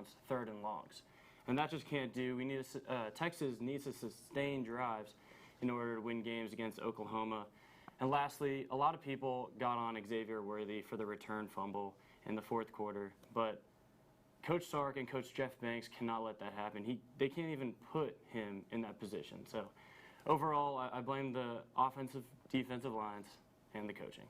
touchdowns, 3rd and longs. And that just can't do. We need Texas needs to sustain drives in order to win games against Oklahoma. And lastly, a lot of people got on Xavier Worthy for the return fumble in the 4th quarter, but Coach Sark and Coach Jeff Banks cannot let that happen. They can't even put him in that position. So overall, I blame the offensive, defensive lines, and the coaching.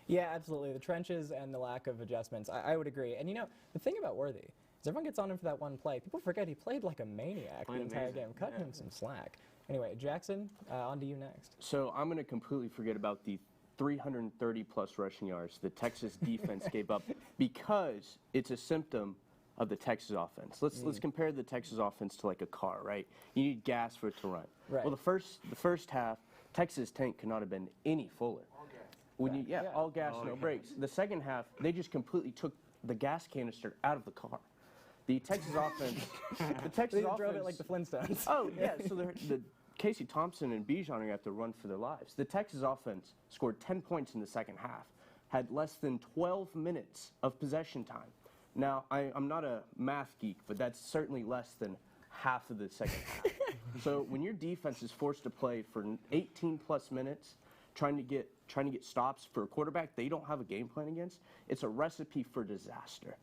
Yeah, absolutely. The trenches and the lack of adjustments, I would agree. And, you know, the thing about Worthy is everyone gets on him for that one play. People forget he played like a maniac the entire game. Cut him some slack. Anyway, Jackson, on to you next. So I'm going to completely forget about the 330-plus rushing yards the Texas defense gave up because it's a symptom of the Texas offense. Let's compare the Texas offense to like a car, right? You need gas for it to run. Right. Well, the first half, Texas tank could not have been any fuller. All gas, no brakes. The second half, they just completely took the gas canister out of the car. The Texas offense, They drove it like the Flintstones. Oh yeah, so the Casey Thompson and Bijan are going to have to run for their lives. The Texas offense scored 10 points in the second half, had less than 12 minutes of possession time. Now, I'm not a math geek, but that's certainly less than half of the second half. So when your defense is forced to play for 18-plus minutes, trying to get stops for a quarterback they don't have a game plan against, it's a recipe for disaster.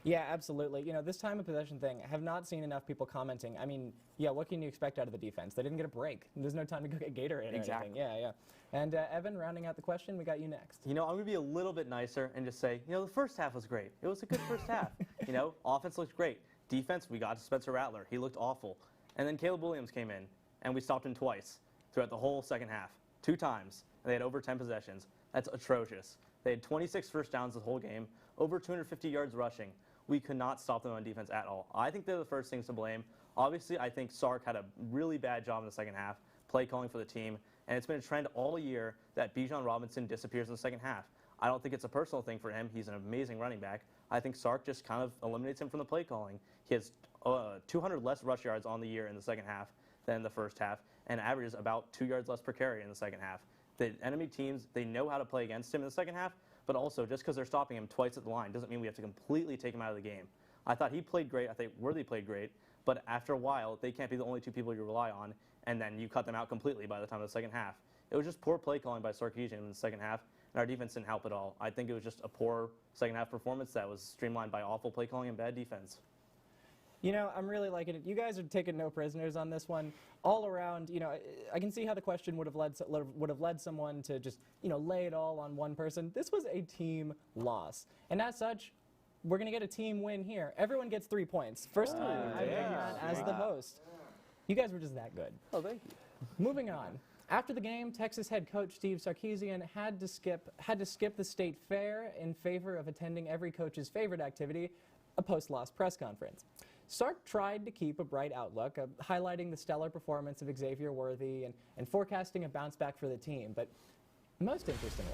Yeah, absolutely. You know, this time of possession thing, I have not seen enough people commenting. I mean, yeah, what can you expect out of the defense? They didn't get a break. There's no time to go get Gatorade or anything. Yeah. And Evan, rounding out the question, we got you next. You know, I'm going to be a little bit nicer and just say, you know, the first half was great. It was a good first half. You know, offense looked great. Defense, we got to Spencer Rattler. He looked awful. And then Caleb Williams came in, and we stopped him twice throughout the whole second half. 2 times. And they had over 10 possessions. That's atrocious. They had 26 first downs the whole game, over 250 yards rushing. We could not stop them on defense at all. I think they're the first things to blame. Obviously, I think Sark had a really bad job in the second half, play calling for the team, and it's been a trend all year that Bijan Robinson disappears in the second half. I don't think it's a personal thing for him. He's an amazing running back. I think Sark just kind of eliminates him from the play calling. He has 200 less rush yards on the year in the second half than the first half, and averages about 2 yards less per carry in the second half. The enemy teams, they know how to play against him in the second half, but also just because they're stopping him twice at the line doesn't mean we have to completely take him out of the game. I thought he played great. I think Worthy played great. But after a while, they can't be the only 2 people you rely on, and then you cut them out completely by the time of the second half. It was just poor play calling by Sarkisian in the second half, and our defense didn't help at all. I think it was just a poor second half performance that was streamlined by awful play calling and bad defense. You know, I'm really liking it. You guys are taking no prisoners on this one. All around, you know, I can see how the question would have led someone to just, you know, lay it all on one person. This was a team loss. And as such, we're going to get a team win here. Everyone gets 3 points. First time I'm doing that as the host. You guys were just that good. Oh, thank you. Moving on. After the game, Texas head coach Steve Sarkisian had to skip the state fair in favor of attending every coach's favorite activity, a post-loss press conference. Sark tried to keep a bright outlook, highlighting the stellar performance of Xavier Worthy and forecasting a bounce back for the team. But most interestingly,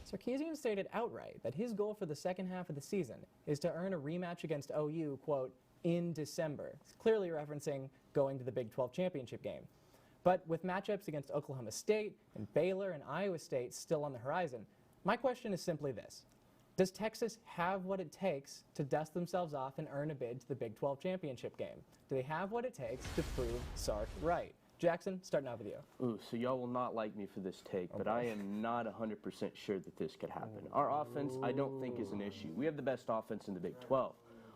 Sarkisian stated outright that his goal for the second half of the season is to earn a rematch against OU, quote, in December, clearly referencing going to the Big 12 championship game. But with matchups against Oklahoma State and Baylor and Iowa State still on the horizon, my question is simply this. Does Texas have what it takes to dust themselves off and earn a bid to the Big 12 championship game? Do they have what it takes to prove Sark right? Jackson, starting out with you. Ooh, so y'all will not like me for this take, but I am not 100% sure that this could happen. Our offense, I don't think, is an issue. We have the best offense in the Big 12.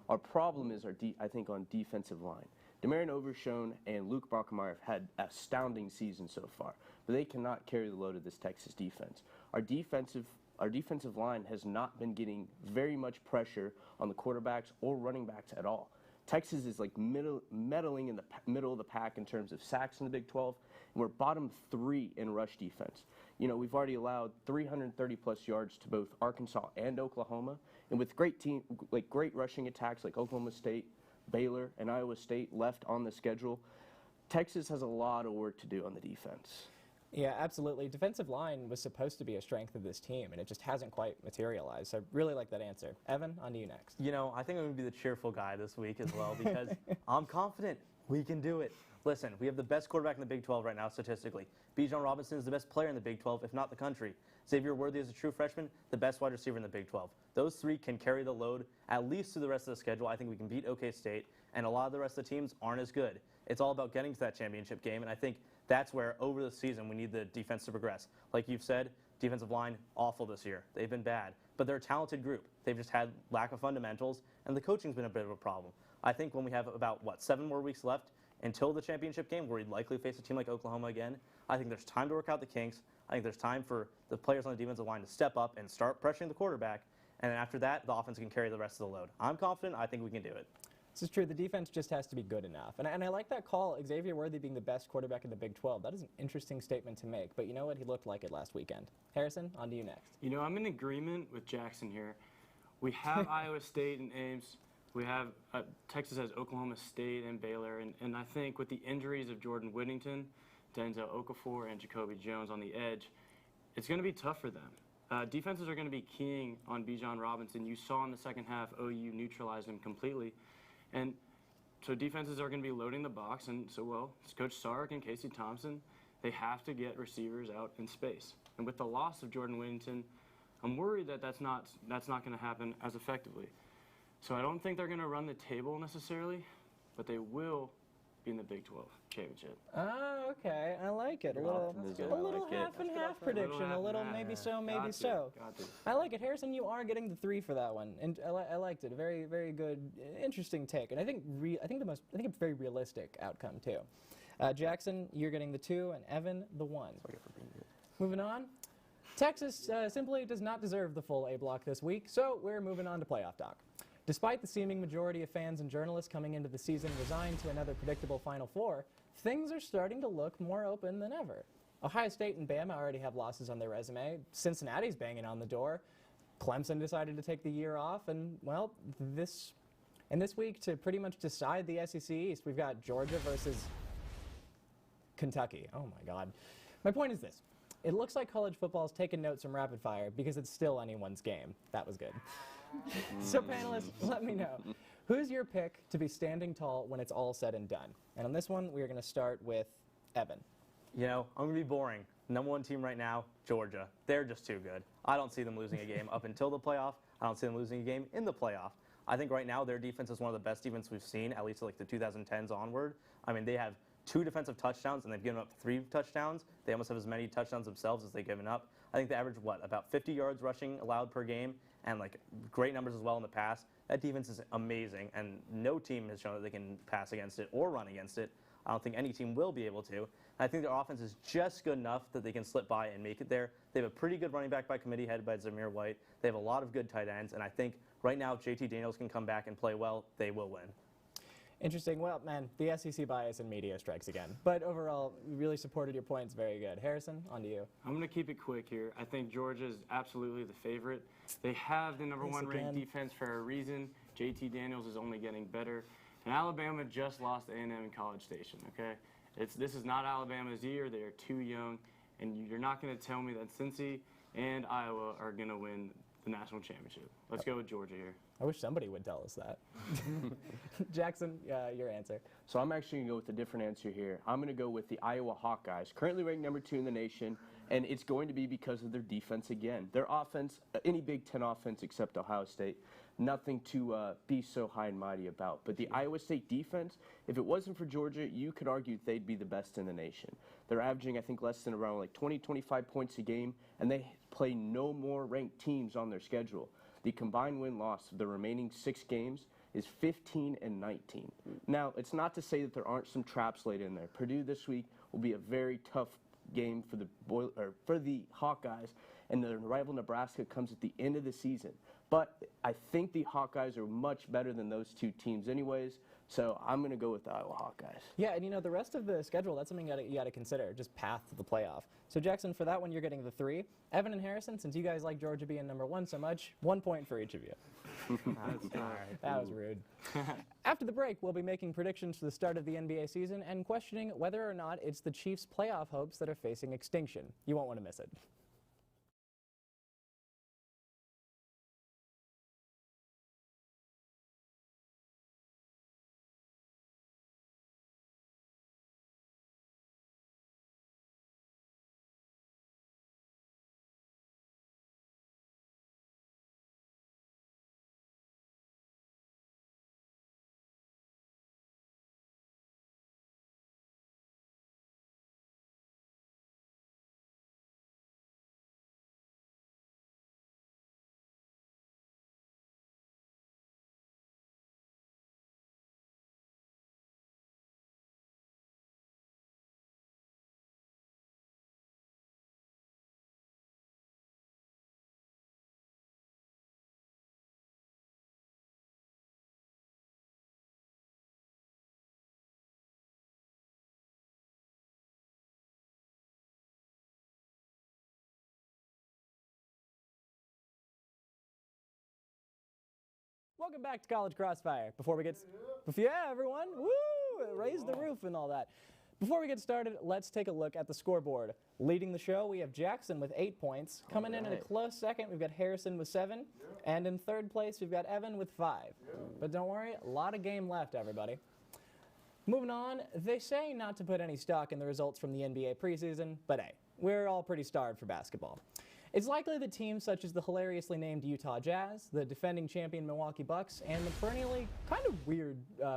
Our problem is, I think, on defensive line. Demarion Overshone and Luke Bachmeyer have had astounding seasons so far, but they cannot carry the load of this Texas defense. Our defensive line has not been getting very much pressure on the quarterbacks or running backs at all. Texas is like meddling in the middle of the pack in terms of sacks in the Big 12, and we're bottom 3 in rush defense. You know, we've already allowed 330-plus yards to both Arkansas and Oklahoma, and with great rushing attacks like Oklahoma State, Baylor, and Iowa State left on the schedule, Texas has a lot of work to do on the defense. Yeah, absolutely. Defensive line was supposed to be a strength of this team, and it just hasn't quite materialized. So I really like that answer. Evan, on to you next. You know, I think I'm going to be the cheerful guy this week as well because I'm confident. We can do it. Listen, we have the best quarterback in the Big 12 right now statistically. Bijan Robinson is the best player in the Big 12, if not the country. Xavier Worthy is a true freshman, the best wide receiver in the Big 12. Those three can carry the load at least through the rest of the schedule. I think we can beat OK State, and a lot of the rest of the teams aren't as good. It's all about getting to that championship game, and I think that's where over the season we need the defense to progress. Like you've said, defensive line, awful this year. They've been bad, but they're a talented group. They've just had lack of fundamentals, and the coaching's been a bit of a problem. I think when we have about, 7 more weeks left until the championship game, where we'd likely face a team like Oklahoma again, I think there's time to work out the kinks. I think there's time for the players on the defensive line to step up and start pressuring the quarterback, and then after that, the offense can carry the rest of the load. I'm confident. I think we can do it. This is true. The defense just has to be good enough. And I like that call, Xavier Worthy being the best quarterback in the Big 12. That is an interesting statement to make. But you know what? He looked like it last weekend. Harrison, on to you next. You know, I'm in agreement with Jackson here. We have Iowa State and Ames. We have Texas has Oklahoma State and Baylor. And I think with the injuries of Jordan Whittington, Denzel Okafor, and Jacoby Jones on the edge, it's going to be tough for them. Defenses are going to be keying on Bijan Robinson. You saw in the second half OU neutralized him completely. And so defenses are going to be loading the box. And so, well, Coach Sark and Casey Thompson, they have to get receivers out in space. And with the loss of Jordan Whittington, I'm worried that that's not going to happen as effectively. So I don't think they're going to run the table necessarily, but they will be in the Big 12 championship. Oh, okay. I like it. A little half and half prediction. A little maybe so, maybe so. I like it. Harrison, you are getting the 3 for that one, and I liked it. A very, very good, interesting take, and I think a very realistic outcome too. Jackson, you're getting the 2, and Evan the 1. Moving on. Texas simply does not deserve the full A block this week, so we're moving on to playoff talk. Despite the seeming majority of fans and journalists coming into the season resigned to another predictable Final Four, things are starting to look more open than ever. Ohio State and Bama already have losses on their resume. Cincinnati's banging on the door. Clemson decided to take the year off, and well, this week to pretty much decide the SEC East, we've got Georgia versus Kentucky. Oh my God. My point is this. It looks like college football's taken notes from rapid fire because it's still anyone's game. That was good. So panelists, let me know. Who's your pick to be standing tall when it's all said and done? And on this one, we are going to start with Evan. You know, I'm going to be boring. Number 1 team right now, Georgia. They're just too good. I don't see them losing a game up until the playoff. I don't see them losing a game in the playoff. I think right now their defense is one of the best defenses we've seen, at least like the 2010s onward. I mean, they have 2 defensive touchdowns, and they've given up 3 touchdowns. They almost have as many touchdowns themselves as they've given up. I think they average, about 50 yards rushing allowed per game, and like great numbers as well in the pass. That defense is amazing, and no team has shown that they can pass against it or run against it. I don't think any team will be able to. I think their offense is just good enough that they can slip by and make it there. They have a pretty good running back by committee headed by Zamir White. They have a lot of good tight ends, and I think right now if JT Daniels can come back and play well, they will win. Interesting. Well, man, the SEC bias in media strikes again. But overall, we really supported your points. Very good. Harrison, on to you. I'm going to keep it quick here. I think Georgia is absolutely the favorite. They have the number 1 ranked defense for a reason. JT Daniels is only getting better. And Alabama just lost A&M in College Station, okay? This is not Alabama's year. They are too young. And you're not going to tell me that Cincy and Iowa are going to win the national championship. Let's go with Georgia here. I wish somebody would tell us that. Jackson, your answer. So I'm actually going to go with a different answer here. I'm going to go with the Iowa Hawkeyes, currently ranked number 2 in the nation, and it's going to be because of their defense again. Their offense, any Big Ten offense except Ohio State, nothing to be so high and mighty about. But the Iowa State defense, if it wasn't for Georgia, you could argue they'd be the best in the nation. They're averaging, I think, less than around like 20, 25 points a game, and they play no more ranked teams on their schedule. The combined win-loss of the remaining 6 games is 15 and 19. Now, it's not to say that there aren't some traps laid in there. Purdue this week will be a very tough game for the Hawkeyes, and their rival Nebraska comes at the end of the season. But I think the Hawkeyes are much better than those 2 teams anyways, so I'm going to go with the Iowa Hawkeyes. Yeah, and you know, the rest of the schedule, that's something you got to consider, just path to the playoff. So Jackson, for that one, you're getting the 3. Evan and Harrison, since you guys like Georgia being number 1 so much, 1 point for each of you. That was rude. After the break, we'll be making predictions for the start of the NBA season and questioning whether or not it's the Chiefs' playoff hopes that are facing extinction. You won't want to miss it. Welcome back to College Crossfire. Before we get, yeah, everyone, woo, raise the roof and all that. Before we get started, let's take a look at the scoreboard. Leading the show, we have Jackson with 8 points. Coming in at a close second, we've got Harrison with 7. And in third place, we've got Evan with 5. But don't worry, a lot of game left, everybody. Moving on, they say not to put any stock in the results from the NBA preseason, but hey, we're all pretty starved for basketball. It's likely that teams such as the hilariously named Utah Jazz, the defending champion Milwaukee Bucks, and the perennially kind of weird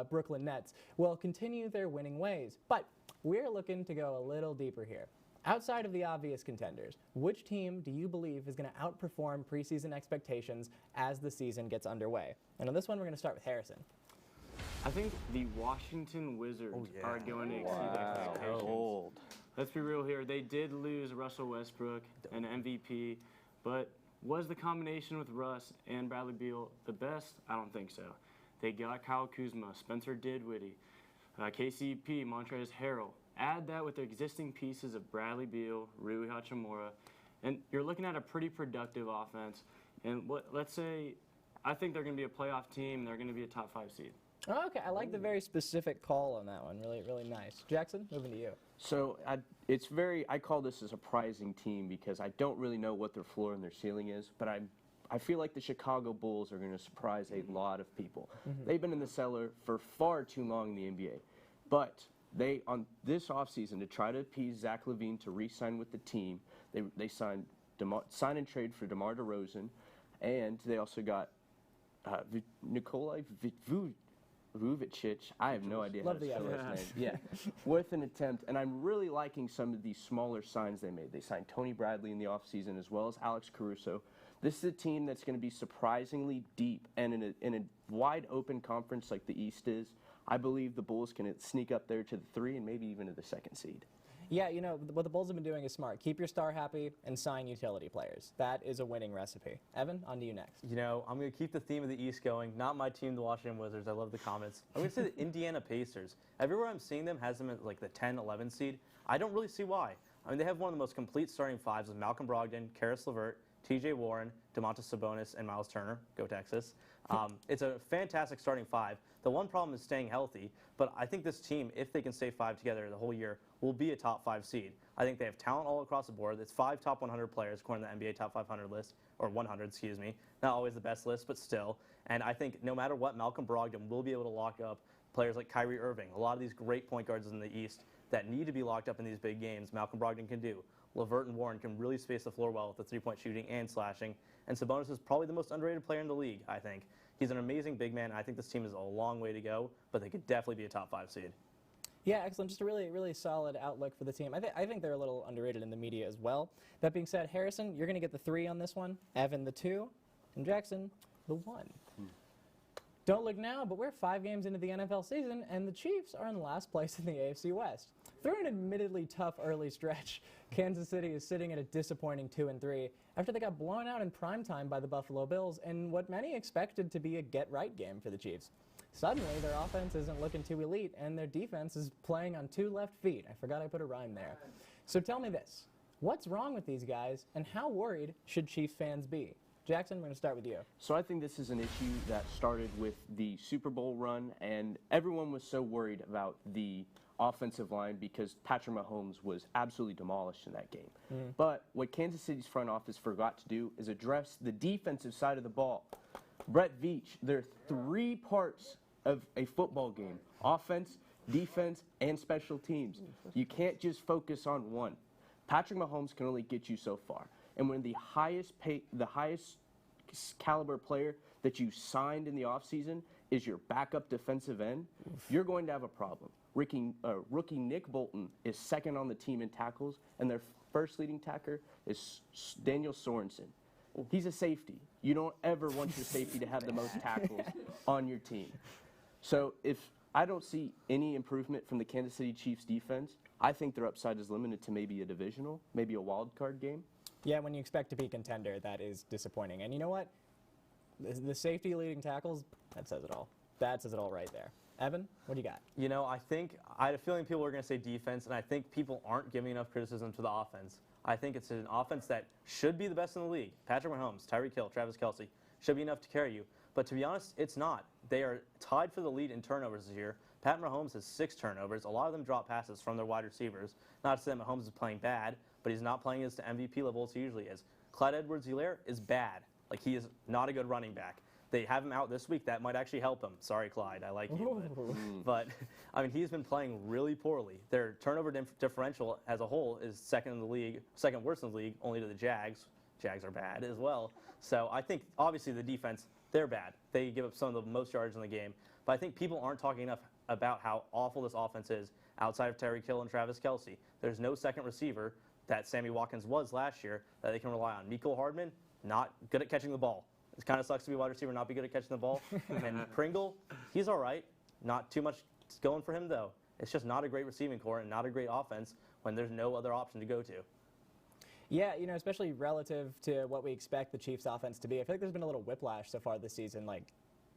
Brooklyn Nets will continue their winning ways. But we're looking to go a little deeper here. Outside of the obvious contenders, which team do you believe is going to outperform preseason expectations as the season gets underway? And on this one, we're going to start with Harrison. I think the Washington Wizards are going to exceed expectations. Old. Let's be real here. They did lose Russell Westbrook, an MVP, but was the combination with Russ and Bradley Beal the best? I don't think so. They got Kyle Kuzma, Spencer Dinwiddie, KCP, Montrezl Harrell. Add that with the existing pieces of Bradley Beal, Rui Hachimura, and you're looking at a pretty productive offense. And let's say, I think they're going to be a playoff team. They're going to be a top 5 seed. Okay, I like the very specific call on that one. Really, really nice. Jackson, moving to you. So I call this a surprising team because I don't really know what their floor and their ceiling is, but I feel like the Chicago Bulls are going to surprise a lot of people. They've been in the cellar for far too long in the NBA, but they, on this offseason, to try to appease Zach LaVine to re-sign with the team, they signed sign and trade for DeMar DeRozan, and they also got Nikolai Vujicic, I have no idea how to spell his name. Yeah, worth an attempt. And I'm really liking some of these smaller signs they made. They signed Tony Bradley in the offseason as well as Alex Caruso. This is a team that's going to be surprisingly deep. And in a wide open conference like the East is, I believe the Bulls can sneak up there to the 3 and maybe even to the 2nd seed. Yeah, you know, what the Bulls have been doing is smart. Keep your star happy and sign utility players. That is a winning recipe. Evan, on to you next. You know, I'm going to keep the theme of the East going. Not my team, the Washington Wizards. I love the comments. I'm going to say the Indiana Pacers. Everywhere I'm seeing them has them at like the 10, 11 seed. I don't really see why. I mean, they have one of the most complete starting 5s with Malcolm Brogdon, Karis LeVert, TJ Warren, Domantas Sabonis, and Miles Turner. Go Texas. It's a fantastic starting 5. The one problem is staying healthy, but I think this team, if they can stay 5 together the whole year, will be a top 5 seed. I think they have talent all across the board. It's 5 top 100 players according to the NBA top 500 list, or 100, excuse me. Not always the best list, but still. And I think no matter what, Malcolm Brogdon will be able to lock up players like Kyrie Irving. A lot of these great point guards in the East that need to be locked up in these big games, Malcolm Brogdon can do. LeVert and Warren can really space the floor well with the three-point shooting and slashing. And Sabonis is probably the most underrated player in the league, I think. He's an amazing big man. I think this team is a long way to go, but they could definitely be a top 5 seed. Yeah, excellent. Just a really, really solid outlook for the team. I think they're a little underrated in the media as well. That being said, Harrison, you're going to get the 3 on this one. Evan, the 2. And Jackson, the 1. Don't look now, but we're 5 games into the NFL season, and the Chiefs are in last place in the AFC West. Through an admittedly tough early stretch, Kansas City is sitting at a disappointing 2-3 after they got blown out in primetime by the Buffalo Bills in what many expected to be a get-right game for the Chiefs. Suddenly, their offense isn't looking too elite, and their defense is playing on 2 left feet. I forgot I put a rhyme there. So tell me this. What's wrong with these guys, and how worried should Chiefs fans be? Jackson, we're going to start with you. So I think this is an issue that started with the Super Bowl run, and everyone was so worried about the offensive line because Patrick Mahomes was absolutely demolished in that game. But what Kansas City's front office forgot to do is address the defensive side of the ball. Brett Veach, there are 3 parts of a football game: offense, defense, and special teams. You can't just focus on one. Patrick Mahomes can only get you so far. And when the highest caliber player that you signed in the offseason is your backup defensive end, you're going to have a problem. Rookie Nick Bolton is 2nd on the team in tackles, and their first leading tackler is Daniel Sorensen. He's a safety. You don't ever want your safety to have the most tackles on your team. So if I don't see any improvement from the Kansas City Chiefs defense, I think their upside is limited to maybe a divisional, maybe a wild card game. Yeah, when you expect to be a contender, that is disappointing. And you know what? The safety leading tackles, that says it all. That says it all right there. Evan, what do you got? You know, I had a feeling people were going to say defense, and I think people aren't giving enough criticism to the offense. I think it's an offense that should be the best in the league. Patrick Mahomes, Tyreek Hill, Travis Kelce should be enough to carry you. But to be honest, it's not. They are tied for the lead in turnovers this year. Pat Mahomes has 6 turnovers. A lot of them drop passes from their wide receivers. Not to say that Mahomes is playing bad, but he's not playing as the MVP level as he usually is. Clyde Edwards-Helaire is bad. Like, he is not a good running back. They have him out this week. That might actually help him. Sorry, Clyde. I like you. But I mean, he's been playing really poorly. Their turnover differential as a whole is second in the league, second worst in the league, only to the Jags. Jags are bad as well. So I think, obviously, the defense, they're bad. They give up some of the most yards in the game. But I think people aren't talking enough about how awful this offense is outside of Tyreek Hill and Travis Kelce. There's no second receiver that Sammy Watkins was last year that they can rely on. Mecole Hardman, not good at catching the ball. It kind of sucks to be a wide receiver, not be good at catching the ball. And Pringle, he's all right. Not too much going for him, though. It's just not a great receiving core and not a great offense when there's no other option to go to. Yeah, you know, especially relative to what we expect the Chiefs' offense to be. I feel like there's been a little whiplash so far this season. Like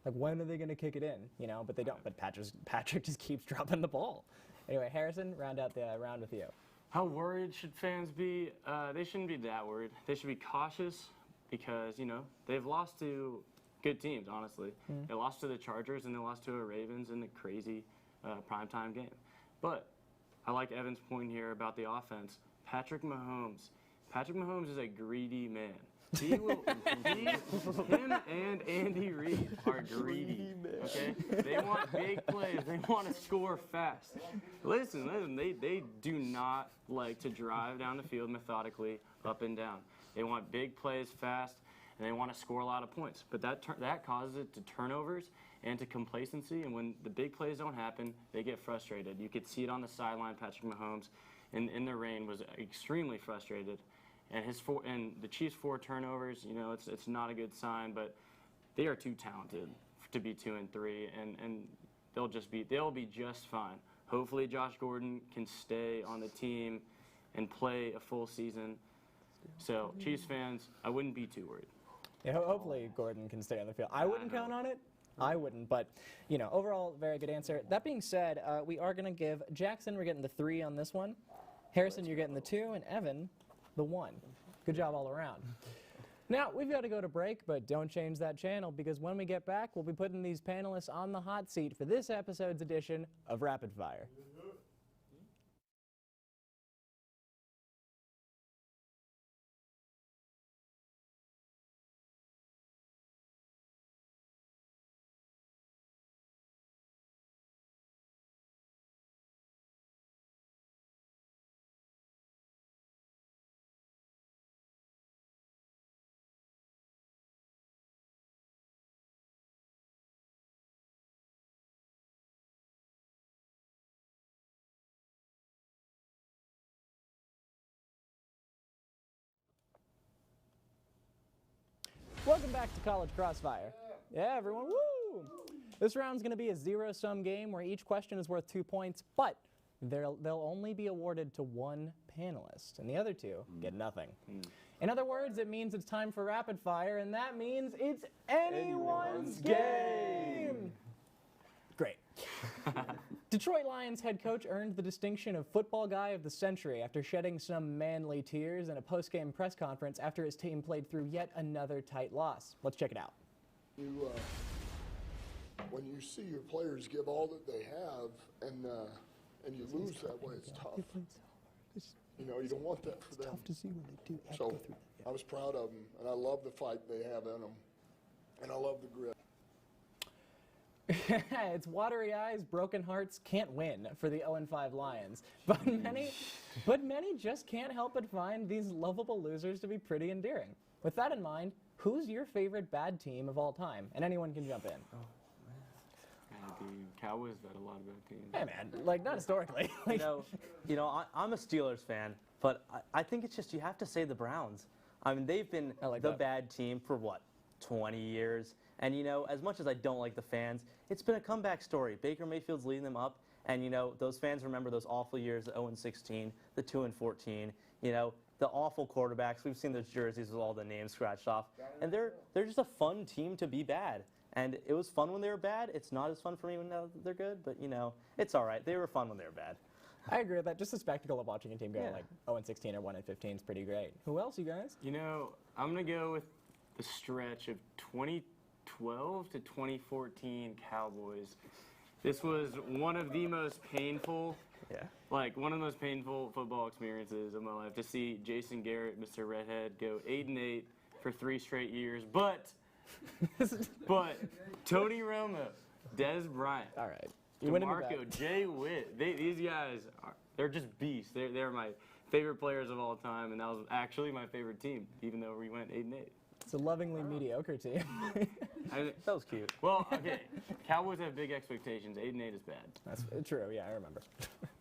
when are they going to kick it in? You know, but they don't. But Patrick just keeps dropping the ball. Anyway, Harrison, round out the round with you. How worried should fans be? They shouldn't be that worried. They should be cautious because, you know, they've lost to good teams, honestly. They lost to the Chargers and they lost to the Ravens in a crazy primetime game. But I like Evan's point here about the offense. Patrick Mahomes is a greedy man. Him and Andy Reid are greedy. Okay, they want big plays. They want to score fast. Listen. They do not like to drive down the field methodically, up and down. They want big plays fast, and they want to score a lot of points. But that causes it to turnovers and to complacency. And when the big plays don't happen, they get frustrated. You could see it on the sideline. Patrick Mahomes, in the rain, was extremely frustrated. And the Chiefs' 4 turnovers, you know, it's not a good sign, but they are too talented to be 2-3, and they'll be just fine. Hopefully, Josh Gordon can stay on the team and play a full season. So, Chiefs fans, I wouldn't be too worried. Yeah, hopefully Gordon can stay on the field. I wouldn't count on it. I wouldn't, but, you know, overall, very good answer. That being said, we are going to give Jackson, we're getting the 3 on this one. Harrison, you're getting the 2, and Evan, the 1. Good job all around. Now, we've got to go to break, but don't change that channel because when we get back, we'll be putting these panelists on the hot seat for this episode's edition of Rapid Fire. Welcome back to College Crossfire. Yeah, everyone, woo! This round's going to be a zero-sum game where each question is worth 2 points, but they'll only be awarded to one panelist, and the other 2 get nothing. In other words, it means it's time for Rapid Fire, and that means it's anyone's game! Great. Detroit Lions head coach earned the distinction of Football Guy of the Century after shedding some manly tears in a post-game press conference after his team played through yet another tight loss. Let's check it out. When you see your players give all that they have and you lose that way, it's tough. You know, you don't want that for them. Tough to see when they do. So I was proud of them, and I love the fight they have in them, and I love the grit. It's watery eyes, broken hearts can't win for the 0-5 Lions. But many just can't help but find these lovable losers to be pretty endearing. With that in mind, who's your favorite bad team of all time? And anyone can jump in. The Cowboys had a lot of bad teams. Hey man, like not historically. You know, I'm a Steelers fan, but I think it's just you have to say the Browns. I mean, they've been bad team for what, 20 years? And, you know, as much as I don't like the fans, it's been a comeback story. Baker Mayfield's leading them up. And, you know, those fans remember those awful years, the 0-16, the 2-14, you know, the awful quarterbacks. We've seen those jerseys with all the names scratched off. And they're just a fun team to be bad. And it was fun when they were bad. It's not as fun for me when they're good. But, you know, it's all right. They were fun when they were bad. I agree with that. Just the spectacle of watching a team go like 0-16 or 1-15 is pretty great. Who else, you guys? You know, I'm going to go with the stretch of 2012 to 2014 Cowboys. This was one of the most painful, one of the most painful football experiences of my life, to see Jason Garrett, Mr. Redhead, go 8-8 for 3 straight years. But Tony Romo, Dez Bryant, All right. You winning me back. DeMarco, Jay Witt, these guys, they're just beasts. They're my favorite players of all time, and that was actually my favorite team, even though we went 8-8. It's a lovingly mediocre team. That was cute. Well, okay, Cowboys have big expectations. 8-8 is bad. That's true. Yeah, I remember.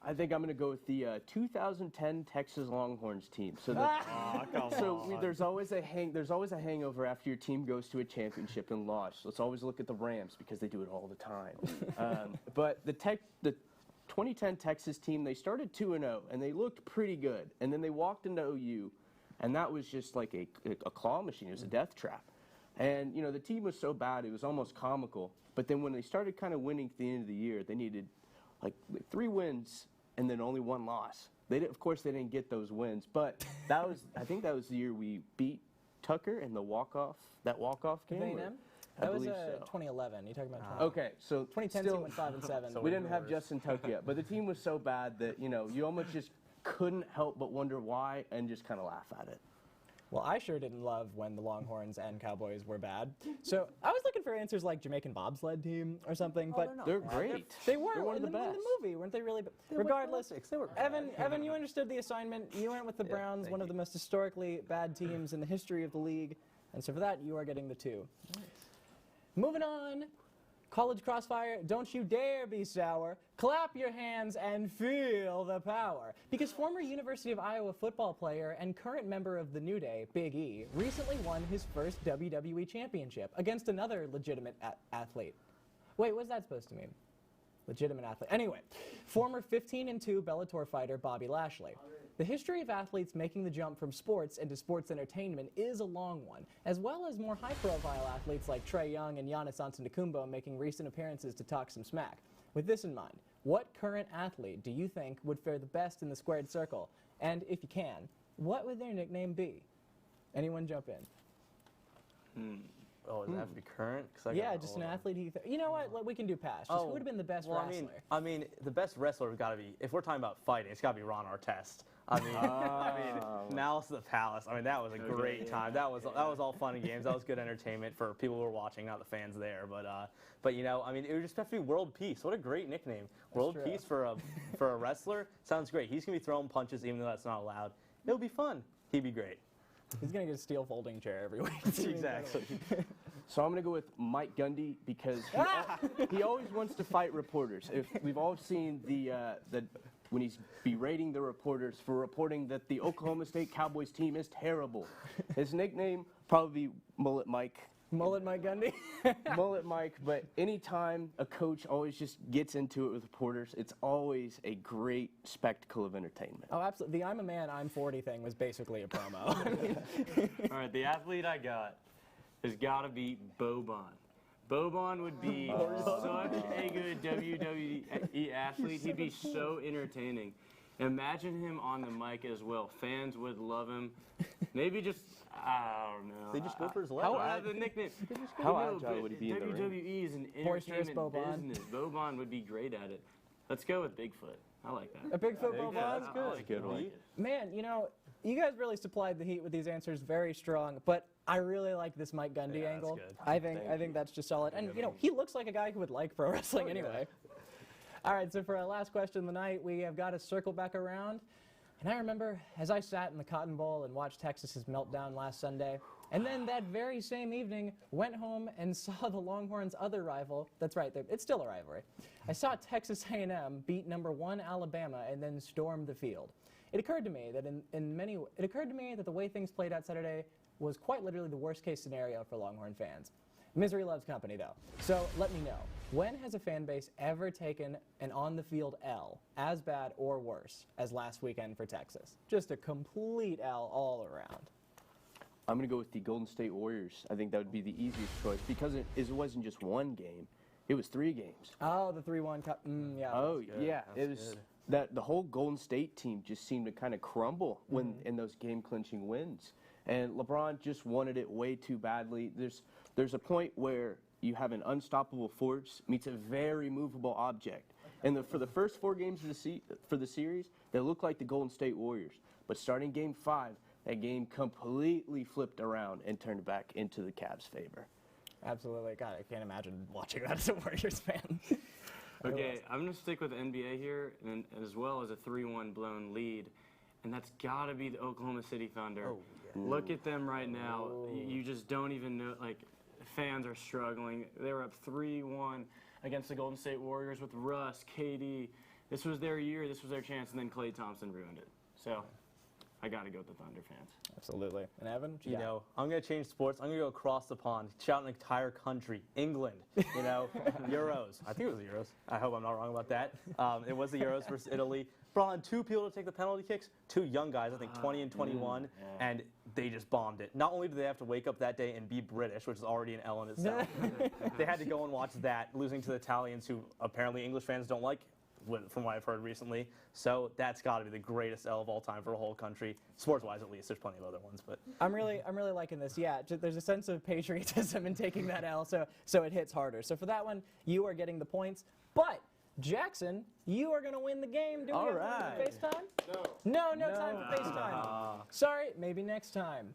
I think I'm going to go with the 2010 Texas Longhorns team. So, there's always a hangover after your team goes to a championship and lost. Let's always look at the Rams because they do it all the time. But the 2010 Texas team, they started 2-0 and they looked pretty good, and then they walked into OU, and that was just like a claw machine. It was a death trap. And, the team was so bad, it was almost comical. But then when they started kind of winning at the end of the year, they needed like 3 wins and then only 1 loss. Of course, they didn't get those wins. But I think that was the year we beat Tucker in the walk-off game. A&M? That was 2011. You talking about 2011? Okay, so 2010 still, team went 5-7. we didn't have Justin Tuck yet, but the team was so bad that, you almost just couldn't help but wonder why and just kind of laugh at it. Well, I sure didn't love when the Longhorns and Cowboys were bad. So I was looking for answers like Jamaican bobsled team or something, but They're great. they were They're one of the in best. the movie, weren't they? Really? Regardless, They were Evan, you understood the assignment. You went with the Browns, one of the most historically bad teams in the history of the league, and so for that, you are getting the 2. Nice. Moving on. College Crossfire, don't you dare be sour. Clap your hands and feel the power. Because former University of Iowa football player and current member of the New Day, Big E, recently won his first WWE championship against another legitimate athlete. Wait, what's that supposed to mean? Legitimate athlete. Anyway, former 15-2 Bellator fighter Bobby Lashley. The history of athletes making the jump from sports into sports entertainment is a long one, as well as more high-profile athletes like Trae Young and Giannis Antetokounmpo making recent appearances to talk some smack. With this in mind, what current athlete do you think would fare the best in the squared circle? And if you can, what would their nickname be? Anyone jump in? Oh, does it have to be current? Yeah, just an athlete. You know what? We can do past. Just who would have been the best wrestler? I mean, the best wrestler has got to be, if we're talking about fighting, it's got to be Ron Artest. I mean, Malice of the Palace. I mean, that was a great time. That was all fun and games. That was good entertainment for people who were watching, not the fans there. But I mean, it would just have to be World Peace. What a great nickname. World Peace for a wrestler sounds great. He's gonna be throwing punches even though that's not allowed. It'll be fun. He'd be great. He's going to get a steel folding chair every week. Exactly. So I'm going to go with Mike Gundy because he always wants to fight reporters. We've all seen when he's berating the reporters for reporting that the Oklahoma State Cowboys team is terrible. His nickname probably be Mullet Mike. Mullet Mike Gundy? Mullet Mike, but anytime a coach always just gets into it with reporters, it's always a great spectacle of entertainment. Oh, absolutely. The I'm a man, I'm 40 thing was basically a promo. All right, the athlete I got has got to be Boban. Boban would be such a good WWE athlete. He'd be so entertaining. Imagine him on the mic as well. Fans would love him. Maybe just, I don't know. They just go for his leg. The nickname. How agile would he be in the ring? WWE is an entertainment business. Boban would be great at it. Let's go with Bigfoot. I like that. A Bigfoot Boban? That's good. That's a good one. Man, you guys really supplied the heat with these answers very strong, but I really like this Mike Gundy angle. That's good. I think that's just solid. And he looks like a guy who would like pro wrestling anyway. All right, so for our last question of the night, we have got to circle back around. And I remember as I sat in the Cotton Bowl and watched Texas's meltdown last Sunday, and then that very same evening went home and saw the Longhorns' other rival. That's right, it's still a rivalry. I saw Texas A&M beat #1 Alabama and then storm the field. It occurred to me that that the way things played out Saturday was quite literally the worst-case scenario for Longhorn fans. Misery loves company, though. So let me know, when has a fan base ever taken an on-the-field L as bad or worse as last weekend for Texas? Just a complete L all around. I'm going to go with the Golden State Warriors. I think that would be the easiest choice because it wasn't just one game. It was 3 games. Oh, the 3-1 cup. Yeah. Oh, yeah. It was that the whole Golden State team just seemed to kind of crumble when in those game-clinching wins. And LeBron just wanted it way too badly. There's a point where you have an unstoppable force meets a very movable object. And for the first 4 games for the series, they look like the Golden State Warriors. But starting Game 5, that game completely flipped around and turned back into the Cavs' favor. Absolutely. God, I can't imagine watching that as a Warriors fan. Okay, I'm going to stick with the NBA here, and as well as a 3-1 blown lead, and that's got to be the Oklahoma City Thunder. Oh, yeah. Look at them right now. You just don't even know, like, fans are struggling. They were up 3-1 against the Golden State Warriors with Russ, KD. This was their year, this was their chance, and then Klay Thompson ruined it. So, I got to go with the Thunder fans. Absolutely. And Evan? You know, I'm going to change sports. I'm going to go across the pond, shout an entire country, England, you know, Euros. I think it was the Euros. I hope I'm not wrong about that. It was the Euros versus Italy. Brought on 2 people to take the penalty kicks, 2 young guys, I think 20 and 21, and they just bombed it. Not only did they have to wake up that day and be British, which is already an L in itself, they had to go and watch that, losing to the Italians, who apparently English fans don't like, from what I've heard recently. So that's got to be the greatest L of all time for a whole country, sports-wise at least. There's plenty of other ones, but I'm really liking this. Yeah, there's a sense of patriotism in taking that L, so it hits harder. So for that one, you are getting the points. But Jackson, you are going to win the game. Do we have time for FaceTime? No. No time for FaceTime. Sorry, maybe next time.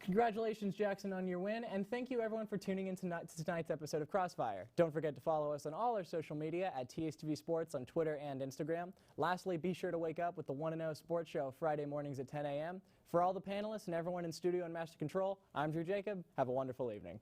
Congratulations, Jackson, on your win, and thank you, everyone, for tuning in to tonight's episode of Crossfire. Don't forget to follow us on all our social media at TSTV Sports on Twitter and Instagram. Lastly, be sure to wake up with the 1-0 Sports Show Friday mornings at 10 a.m. For all the panelists and everyone in studio and Master Control, I'm Drew Jacob. Have a wonderful evening.